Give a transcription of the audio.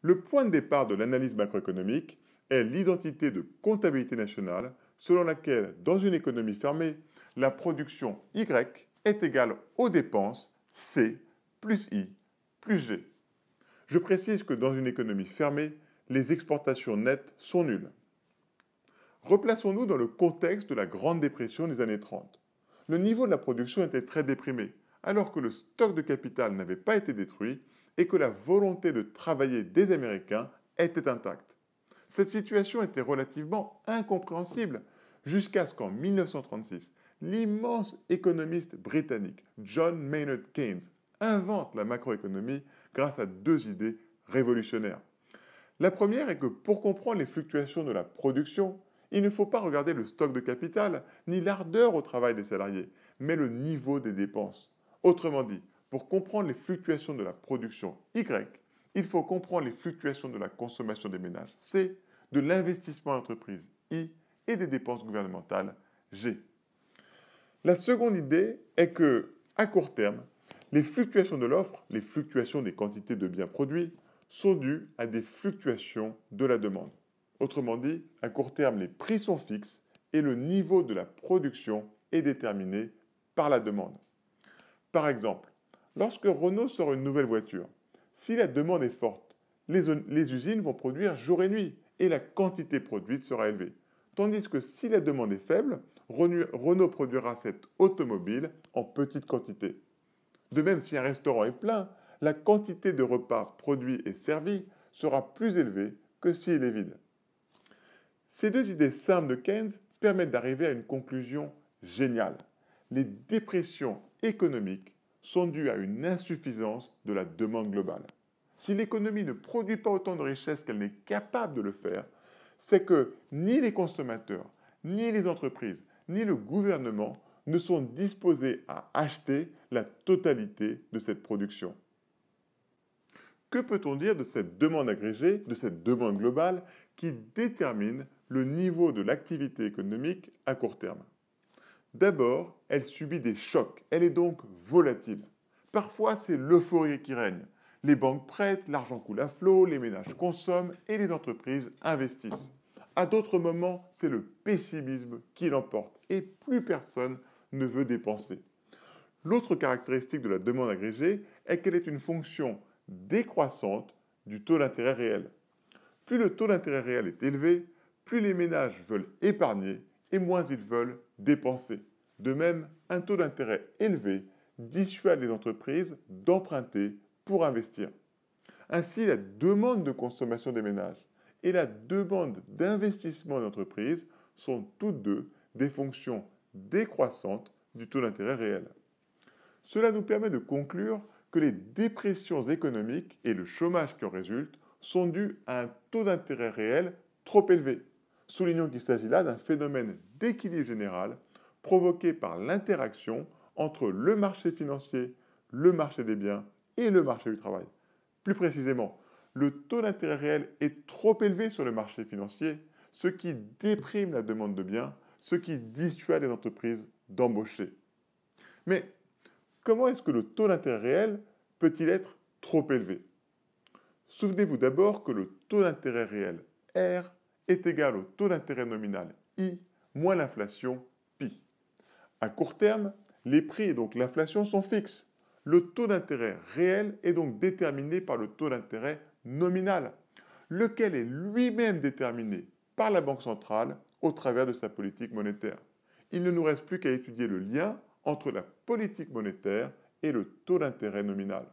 Le point de départ de l'analyse macroéconomique est l'identité de comptabilité nationale selon laquelle, dans une économie fermée, la production Y est égale aux dépenses C plus I plus G. Je précise que dans une économie fermée, les exportations nettes sont nulles. Replaçons-nous dans le contexte de la Grande Dépression des années 30. Le niveau de la production était très déprimé, alors que le stock de capital n'avait pas été détruit et que la volonté de travailler des Américains était intacte. Cette situation était relativement incompréhensible jusqu'à ce qu'en 1936, l'immense économiste britannique John Maynard Keynes invente la macroéconomie grâce à deux idées révolutionnaires. La première est que pour comprendre les fluctuations de la production, il ne faut pas regarder le stock de capital ni l'ardeur au travail des salariés, mais le niveau des dépenses. Autrement dit, pour comprendre les fluctuations de la production Y, il faut comprendre les fluctuations de la consommation des ménages C, de l'investissement en entreprise I et des dépenses gouvernementales G. La seconde idée est que, à court terme, les fluctuations de l'offre, les fluctuations des quantités de biens produits, sont dues à des fluctuations de la demande. Autrement dit, à court terme, les prix sont fixes et le niveau de la production est déterminé par la demande. Par exemple, lorsque Renault sort une nouvelle voiture, si la demande est forte, les usines vont produire jour et nuit et la quantité produite sera élevée. Tandis que si la demande est faible, Renault produira cette automobile en petite quantité. De même, si un restaurant est plein, la quantité de repas produits et servis sera plus élevée que s'il est vide. Ces deux idées simples de Keynes permettent d'arriver à une conclusion géniale. Les dépressions économiques sont dues à une insuffisance de la demande globale. Si l'économie ne produit pas autant de richesses qu'elle n'est capable de le faire, c'est que ni les consommateurs, ni les entreprises, ni le gouvernement ne sont disposés à acheter la totalité de cette production. Que peut-on dire de cette demande agrégée, de cette demande globale qui détermine le niveau de l'activité économique à court terme? D'abord, elle subit des chocs, elle est donc volatile. Parfois, c'est l'euphorie qui règne. Les banques prêtent, l'argent coule à flot, les ménages consomment et les entreprises investissent. À d'autres moments, c'est le pessimisme qui l'emporte et plus personne ne veut dépenser. L'autre caractéristique de la demande agrégée est qu'elle est une fonction décroissante du taux d'intérêt réel. Plus le taux d'intérêt réel est élevé, plus les ménages veulent épargner et moins ils veulent dépenser. De même, un taux d'intérêt élevé dissuade les entreprises d'emprunter pour investir. Ainsi, la demande de consommation des ménages et la demande d'investissement des entreprises sont toutes deux des fonctions décroissantes du taux d'intérêt réel. Cela nous permet de conclure que les dépressions économiques et le chômage qui en résulte sont dus à un taux d'intérêt réel trop élevé. Soulignons qu'il s'agit là d'un phénomène d'équilibre général provoqué par l'interaction entre le marché financier, le marché des biens et le marché du travail. Plus précisément, le taux d'intérêt réel est trop élevé sur le marché financier, ce qui déprime la demande de biens, ce qui dissuade les entreprises d'embaucher. Mais comment est-ce que le taux d'intérêt réel peut-il être trop élevé? Souvenez-vous d'abord que le taux d'intérêt réel R est égal au taux d'intérêt nominal I moins l'inflation pi. À court terme, les prix et donc l'inflation sont fixes. Le taux d'intérêt réel est donc déterminé par le taux d'intérêt nominal, lequel est lui-même déterminé par la Banque centrale au travers de sa politique monétaire. Il ne nous reste plus qu'à étudier le lien entre la politique monétaire et le taux d'intérêt nominal.